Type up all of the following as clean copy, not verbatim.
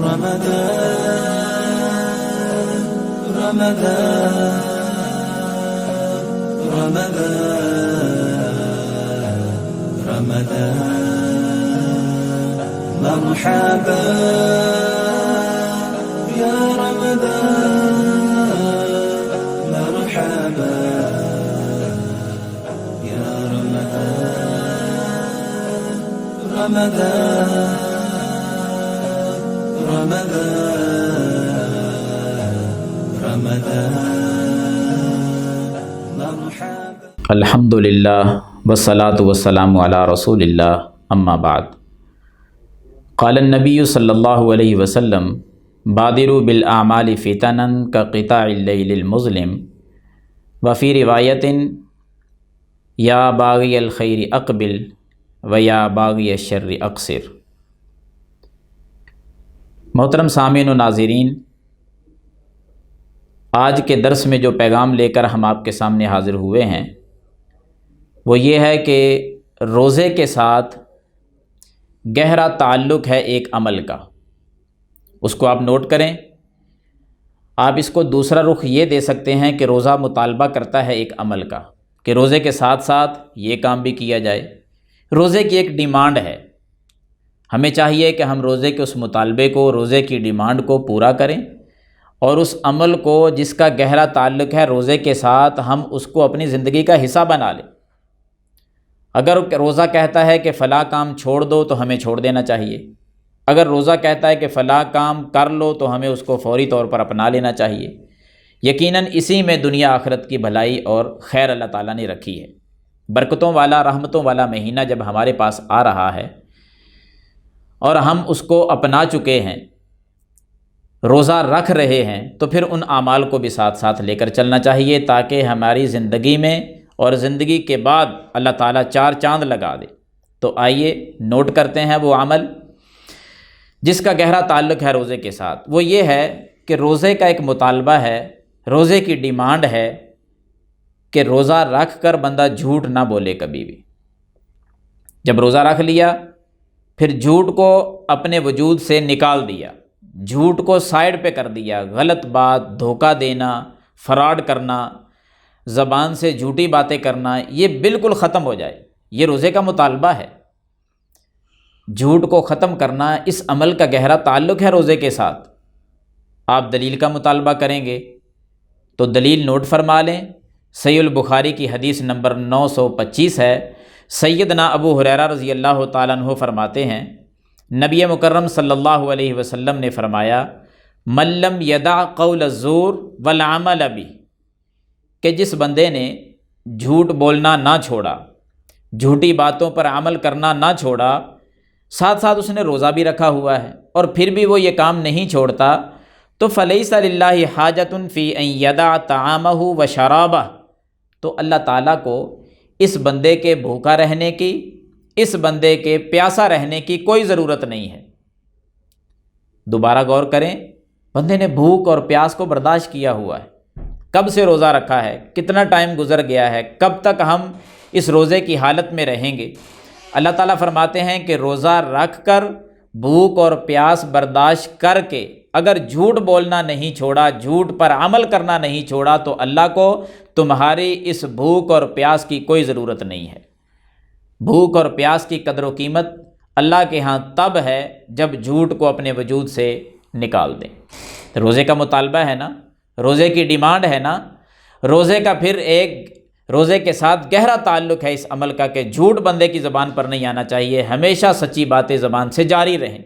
رمضان رمضان رمضان رمضان مرحبا يا رمضان مرحبا يا رمضان رمضان الحمدللہ والصلاة والسلام علی رسول اللہ اما بعد قال النبی صلی اللہ علیہ وسلم بادروا بالاعمال فتنا كقطاع اللیل المظلم وفی روایت یا باغی الخیر اقبل ویا باغی الشر اقصر۔ محترم سامعین و ناظرین، آج کے درس میں جو پیغام لے کر ہم آپ کے سامنے حاضر ہوئے ہیں وہ یہ ہے کہ روزے کے ساتھ گہرا تعلق ہے ایک عمل کا، اس کو آپ نوٹ کریں۔ آپ اس کو دوسرا رخ یہ دے سکتے ہیں کہ روزہ مطالبہ کرتا ہے ایک عمل کا، کہ روزے کے ساتھ ساتھ یہ کام بھی کیا جائے۔ روزے کی ایک ڈیمانڈ ہے، ہمیں چاہیے کہ ہم روزے کے اس مطالبے کو، روزے کی ڈیمانڈ کو پورا کریں، اور اس عمل کو جس کا گہرا تعلق ہے روزے کے ساتھ ہم اس کو اپنی زندگی کا حصہ بنا لیں۔ اگر روزہ کہتا ہے کہ فلاں کام چھوڑ دو تو ہمیں چھوڑ دینا چاہیے، اگر روزہ کہتا ہے کہ فلاں کام کر لو تو ہمیں اس کو فوری طور پر اپنا لینا چاہیے۔ یقیناً اسی میں دنیا آخرت کی بھلائی اور خیر اللہ تعالیٰ نے رکھی ہے۔ برکتوں والا، رحمتوں والا مہینہ جب ہمارے پاس آ رہا ہے اور ہم اس کو اپنا چکے ہیں، روزہ رکھ رہے ہیں، تو پھر ان اعمال کو بھی ساتھ ساتھ لے کر چلنا چاہیے تاکہ ہماری زندگی میں اور زندگی کے بعد اللہ تعالیٰ چار چاند لگا دے۔ تو آئیے نوٹ کرتے ہیں وہ عمل جس کا گہرا تعلق ہے روزے کے ساتھ۔ وہ یہ ہے کہ روزے کا ایک مطالبہ ہے، روزے کی ڈیمانڈ ہے کہ روزہ رکھ کر بندہ جھوٹ نہ بولے کبھی بھی۔ جب روزہ رکھ لیا پھر جھوٹ کو اپنے وجود سے نکال دیا، جھوٹ کو سائیڈ پہ کر دیا، غلط بات، دھوکہ دینا، فراڈ کرنا، زبان سے جھوٹی باتیں کرنا، یہ بالکل ختم ہو جائے۔ یہ روزے کا مطالبہ ہے، جھوٹ کو ختم کرنا۔ اس عمل کا گہرا تعلق ہے روزے کے ساتھ۔ آپ دلیل کا مطالبہ کریں گے تو دلیل نوٹ فرما لیں۔ صحیح البخاری کی حدیث نمبر 925 ہے۔ سیدنا ابو ہریرہ رضی اللہ تعالیٰ عنہ فرماتے ہیں، نبی مکرم صلی اللہ علیہ وسلم نے فرمایا، من لم یدع قول الزور والعمل بہ، کہ جس بندے نے جھوٹ بولنا نہ چھوڑا، جھوٹی باتوں پر عمل کرنا نہ چھوڑا، ساتھ ساتھ اس نے روزہ بھی رکھا ہوا ہے اور پھر بھی وہ یہ کام نہیں چھوڑتا، تو فلیس للہ حاجۃ فی ان یدع طعامہ وشرابہ، تو اللہ تعالیٰ کو اس بندے کے بھوکا رہنے کی، اس بندے کے پیاسا رہنے کی کوئی ضرورت نہیں ہے۔ دوبارہ غور کریں، بندے نے بھوک اور پیاس کو برداشت کیا ہوا ہے، کب سے روزہ رکھا ہے، کتنا ٹائم گزر گیا ہے، کب تک ہم اس روزے کی حالت میں رہیں گے۔ اللہ تعالیٰ فرماتے ہیں کہ روزہ رکھ کر، بھوک اور پیاس برداشت کر کے اگر جھوٹ بولنا نہیں چھوڑا، جھوٹ پر عمل کرنا نہیں چھوڑا، تو اللہ کو تمہاری اس بھوک اور پیاس کی کوئی ضرورت نہیں ہے۔ بھوک اور پیاس کی قدر و قیمت اللہ کے ہاں تب ہے جب جھوٹ کو اپنے وجود سے نکال دیں۔ روزے کا مطالبہ ہے نا، روزے کی ڈیمانڈ ہے نا، روزے کا پھر ایک روزے کے ساتھ گہرا تعلق ہے اس عمل کا کہ جھوٹ بندے کی زبان پر نہیں آنا چاہیے، ہمیشہ سچی باتیں زبان سے جاری رہیں۔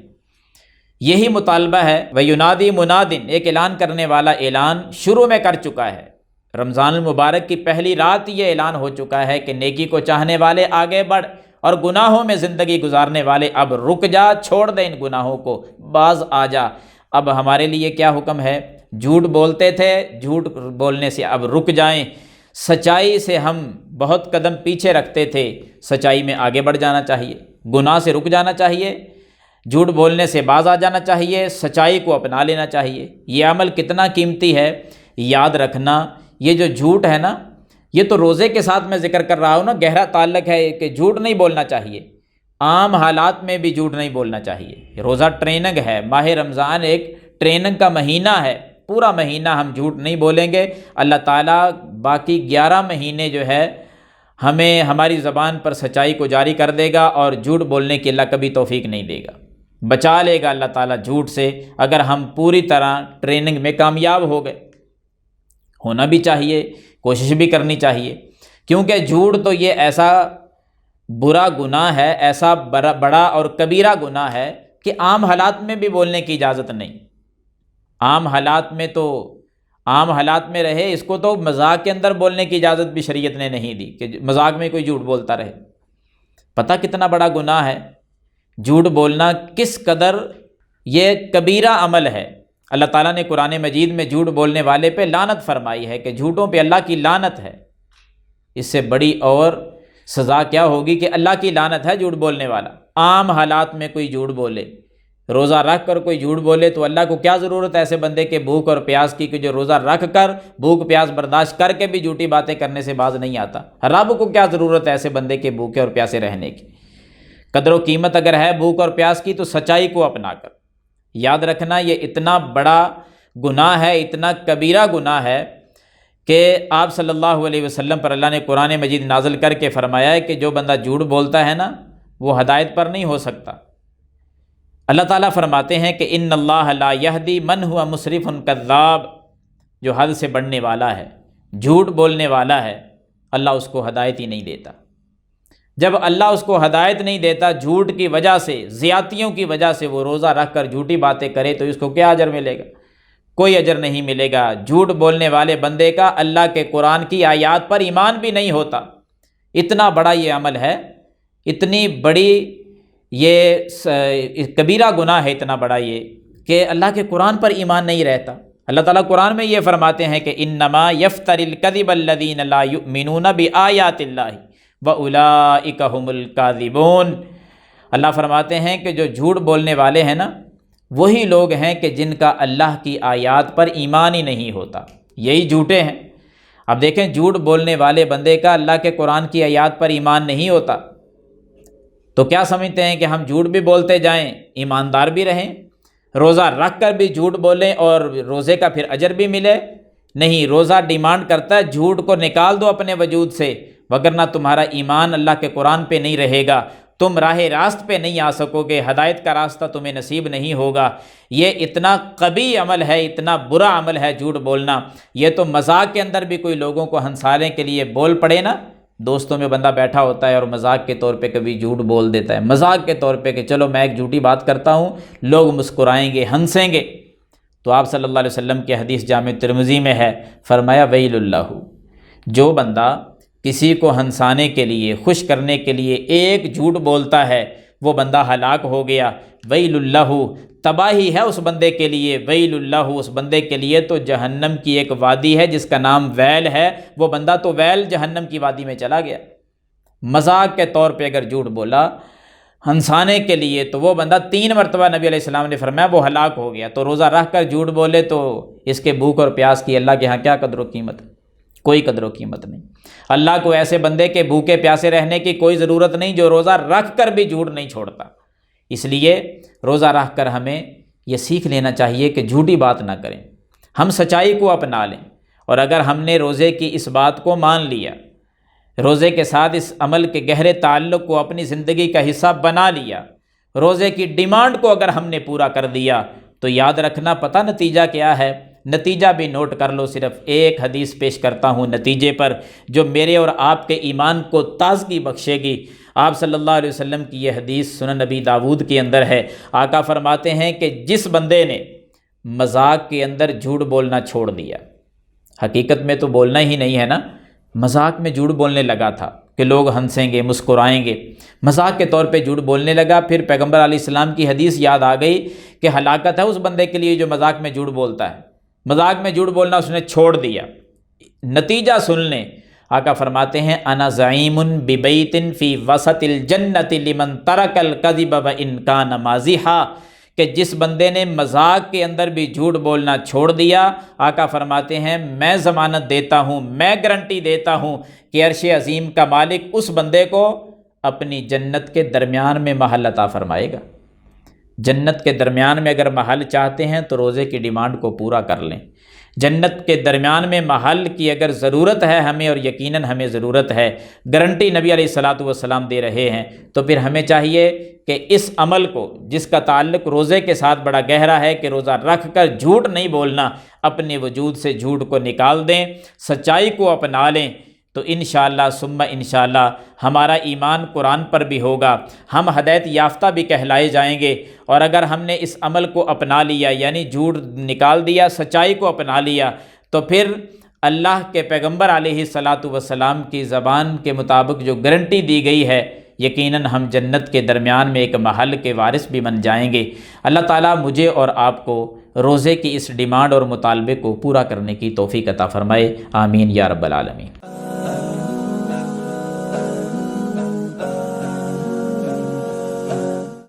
یہی مطالبہ ہے۔ وَيُنَادِي مُنَادٍ، ایک اعلان کرنے والا اعلان شروع میں کر چکا ہے۔ رمضان المبارک کی پہلی رات یہ اعلان ہو چکا ہے کہ نیکی کو چاہنے والے آگے بڑھ، اور گناہوں میں زندگی گزارنے والے اب رک جا، چھوڑ دے ان گناہوں کو، باز آ جا۔ اب ہمارے لیے کیا حکم ہے؟ جھوٹ بولتے تھے، جھوٹ بولنے سے اب رک جائیں۔ سچائی سے ہم بہت قدم پیچھے رکھتے تھے، سچائی میں آگے بڑھ جانا چاہیے، گناہ سے رک جانا چاہیے، جھوٹ بولنے سے باز آ جانا چاہیے، سچائی کو اپنا لینا چاہیے۔ یہ عمل کتنا قیمتی ہے، یاد رکھنا۔ یہ جو جھوٹ ہے نا، یہ تو روزے کے ساتھ میں ذکر کر رہا ہوں نا، گہرا تعلق ہے کہ جھوٹ نہیں بولنا چاہیے۔ عام حالات میں بھی جھوٹ نہیں بولنا چاہیے۔ روزہ ٹریننگ ہے، ماہ رمضان ایک ٹریننگ کا مہینہ ہے، پورا مہینہ ہم جھوٹ نہیں بولیں گے۔ اللہ تعالیٰ باقی 11 مہینے جو ہے ہمیں ہماری زبان پر سچائی کو جاری کر دے گا، اور جھوٹ بولنے کی اللہ کبھی توفیق نہیں دے گا، بچا لے گا اللہ تعالیٰ جھوٹ سے، اگر ہم پوری طرح ٹریننگ میں کامیاب ہو گئے۔ ہونا بھی چاہیے، کوشش بھی کرنی چاہیے، کیونکہ جھوٹ تو یہ ایسا برا گناہ ہے، ایسا بڑا اور کبیرہ گناہ ہے کہ عام حالات میں بھی بولنے کی اجازت نہیں۔ عام حالات میں رہے، اس کو تو مذاق کے اندر بولنے کی اجازت بھی شریعت نے نہیں دی کہ مذاق میں کوئی جھوٹ بولتا رہے۔ پتہ کتنا بڑا گناہ ہے جھوٹ بولنا، کس قدر یہ کبیرہ عمل ہے۔ اللہ تعالیٰ نے قرآن مجید میں جھوٹ بولنے والے پہ لعنت فرمائی ہے کہ جھوٹوں پہ اللہ کی لعنت ہے۔ اس سے بڑی اور سزا کیا ہوگی کہ اللہ کی لعنت ہے جھوٹ بولنے والا۔ عام حالات میں کوئی جھوٹ بولے، روزہ رکھ کر کوئی جھوٹ بولے تو اللہ کو کیا ضرورت ہے ایسے بندے کے بھوک اور پیاس کی، کہ جو روزہ رکھ کر بھوک پیاس برداشت کر کے بھی جھوٹی باتیں کرنے سے باز نہیں آتا۔ رب کو کیا ضرورت ہے ایسے بندے کے بھوکے اور پیاسے رہنے کی۔ قدر و قیمت اگر ہے بھوک اور پیاس کی تو سچائی کو اپنا کر۔ یاد رکھنا یہ اتنا بڑا گناہ ہے، اتنا کبیرہ گناہ ہے کہ آپ صلی اللہ علیہ وسلم پر اللہ نے قرآن مجید نازل کر کے فرمایا ہے کہ جو بندہ جھوٹ بولتا ہے نا وہ ہدایت پر نہیں ہو سکتا۔ اللہ تعالیٰ فرماتے ہیں کہ ان اللہ لا یہدی من ہوا مسرف کذاب، جو حد سے بڑھنے والا ہے، جھوٹ بولنے والا ہے، اللہ اس کو ہدایت ہی نہیں دیتا۔ جب اللہ اس کو ہدایت نہیں دیتا، جھوٹ کی وجہ سے، زیادتیوں کی وجہ سے وہ روزہ رکھ کر جھوٹی باتیں کرے تو اس کو کیا اجر ملے گا؟ کوئی اجر نہیں ملے گا۔ جھوٹ بولنے والے بندے کا اللہ کے قرآن کی آیات پر ایمان بھی نہیں ہوتا۔ اتنا بڑا یہ عمل ہے، اتنی بڑی یہ کبیرہ گناہ ہے، اتنا بڑا یہ کہ اللہ کے قرآن پر ایمان نہیں رہتا۔ اللہ تعالیٰ قرآن میں یہ فرماتے ہیں کہ انما یفتری الکذب الذین لا یؤمنون بآیات اللہ وَأُولَئِکَ هُمُ الْکاذِبُونَ۔ اللہ فرماتے ہیں کہ جو جھوٹ بولنے والے ہیں نا وہی لوگ ہیں کہ جن کا اللہ کی آیات پر ایمان ہی نہیں ہوتا، یہی جھوٹے ہیں۔ اب دیکھیں جھوٹ بولنے والے بندے کا اللہ کے قرآن کی آیات پر ایمان نہیں ہوتا تو کیا سمجھتے ہیں کہ ہم جھوٹ بھی بولتے جائیں، ایماندار بھی رہیں، روزہ رکھ کر بھی جھوٹ بولیں اور روزے کا پھر اجر بھی ملے؟ نہیں، روزہ ڈیمانڈ کرتا ہے جھوٹ کو نکال دو اپنے وجود سے، وگرنہ تمہارا ایمان اللہ کے قرآن پہ نہیں رہے گا، تم راہ راست پہ نہیں آ سکو گے، ہدایت کا راستہ تمہیں نصیب نہیں ہوگا۔ یہ اتنا قبیح عمل ہے، اتنا برا عمل ہے جھوٹ بولنا۔ یہ تو مذاق کے اندر بھی کوئی لوگوں کو ہنسانے کے لیے بول پڑے نا، دوستوں میں بندہ بیٹھا ہوتا ہے اور مذاق کے طور پہ کبھی جھوٹ بول دیتا ہے، مذاق کے طور پہ کہ چلو میں ایک جھوٹی بات کرتا ہوں، لوگ مسکرائیں گے، ہنسیں گے، تو آپ صلی اللہ علیہ وسلم کی حدیث جامع ترمذی میں ہے، فرمایا ویل اللہ، جو بندہ کسی کو ہنسانے کے لیے، خوش کرنے کے لیے ایک جھوٹ بولتا ہے وہ بندہ ہلاک ہو گیا۔ ویل اللہ، تباہی ہے اس بندے کے لیے، ویل اللہ، اس بندے کے لیے تو جہنم کی ایک وادی ہے جس کا نام ویل ہے، وہ بندہ تو ویل جہنم کی وادی میں چلا گیا۔ مذاق کے طور پہ اگر جھوٹ بولا ہنسانے کے لیے تو وہ بندہ 3 مرتبہ نبی علیہ السلام نے فرمایا وہ ہلاک ہو گیا۔ تو روزہ رکھ کر جھوٹ بولے تو اس کے بھوک اور پیاس کی اللہ کے ہاں کیا قدر و قیمت؟ کوئی قدر و قیمت نہیں۔ اللہ کو ایسے بندے کے بھوکے پیاسے رہنے کی کوئی ضرورت نہیں جو روزہ رکھ کر بھی جھوٹ نہیں چھوڑتا۔ اس لیے روزہ رکھ کر ہمیں یہ سیکھ لینا چاہیے کہ جھوٹی بات نہ کریں، ہم سچائی کو اپنا لیں، اور اگر ہم نے روزے کی اس بات کو مان لیا، روزے کے ساتھ اس عمل کے گہرے تعلق کو اپنی زندگی کا حصہ بنا لیا، روزے کی ڈیمانڈ کو اگر ہم نے پورا کر دیا، تو یاد رکھنا پتہ نتیجہ کیا ہے؟ نتیجہ بھی نوٹ کر لو، صرف ایک حدیث پیش کرتا ہوں نتیجے پر جو میرے اور آپ کے ایمان کو تازگی بخشے گی۔ آپ صلی اللہ علیہ وسلم کی یہ حدیث سنن نبی داود کے اندر ہے۔ آقا فرماتے ہیں کہ جس بندے نے مذاق کے اندر جھوٹ بولنا چھوڑ دیا، حقیقت میں تو بولنا ہی نہیں ہے نا، مذاق میں جھوٹ بولنے لگا تھا کہ لوگ ہنسیں گے، مسکرائیں گے، مذاق کے طور پہ جھوٹ بولنے لگا، پھر پیغمبر علیہ السلام کی حدیث یاد آ گئی کہ ہلاکت ہے اس بندے کے لیے جو مذاق میں جھوٹ بولتا ہے۔ مذاق میں جھوٹ بولنا اس نے چھوڑ دیا، نتیجہ سن لیں۔ آقا فرماتے ہیں انا زعیم ببیت فی وسط الجنت لمن ترک الکذب وان کان مازحا، کہ جس بندے نے مذاق کے اندر بھی جھوٹ بولنا چھوڑ دیا، آقا فرماتے ہیں میں ضمانت دیتا ہوں، میں گارنٹی دیتا ہوں کہ عرش عظیم کا مالک اس بندے کو اپنی جنت کے درمیان میں محل عطا فرمائے گا۔ جنت کے درمیان میں اگر محل چاہتے ہیں تو روزے کی ڈیمانڈ کو پورا کر لیں۔ جنت کے درمیان میں محل کی اگر ضرورت ہے ہمیں، اور یقیناً ہمیں ضرورت ہے، گارنٹی نبی علیہ الصلاۃ والسلام دے رہے ہیں، تو پھر ہمیں چاہیے کہ اس عمل کو جس کا تعلق روزے کے ساتھ بڑا گہرا ہے کہ روزہ رکھ کر جھوٹ نہیں بولنا، اپنے وجود سے جھوٹ کو نکال دیں، سچائی کو اپنا لیں، تو انشاءاللہ ثم انشاءاللہ ہمارا ایمان قرآن پر بھی ہوگا، ہم ہدایت یافتہ بھی کہلائے جائیں گے۔ اور اگر ہم نے اس عمل کو اپنا لیا، یعنی جھوٹ نکال دیا، سچائی کو اپنا لیا، تو پھر اللہ کے پیغمبر علیہ الصلاۃ والسلام کی زبان کے مطابق جو گارنٹی دی گئی ہے، یقیناً ہم جنت کے درمیان میں ایک محل کے وارث بھی بن جائیں گے۔ اللہ تعالیٰ مجھے اور آپ کو روزے کی اس ڈیمانڈ اور مطالبے کو پورا کرنے کی توفیق عطا فرمائے، آمین یا رب العالمین۔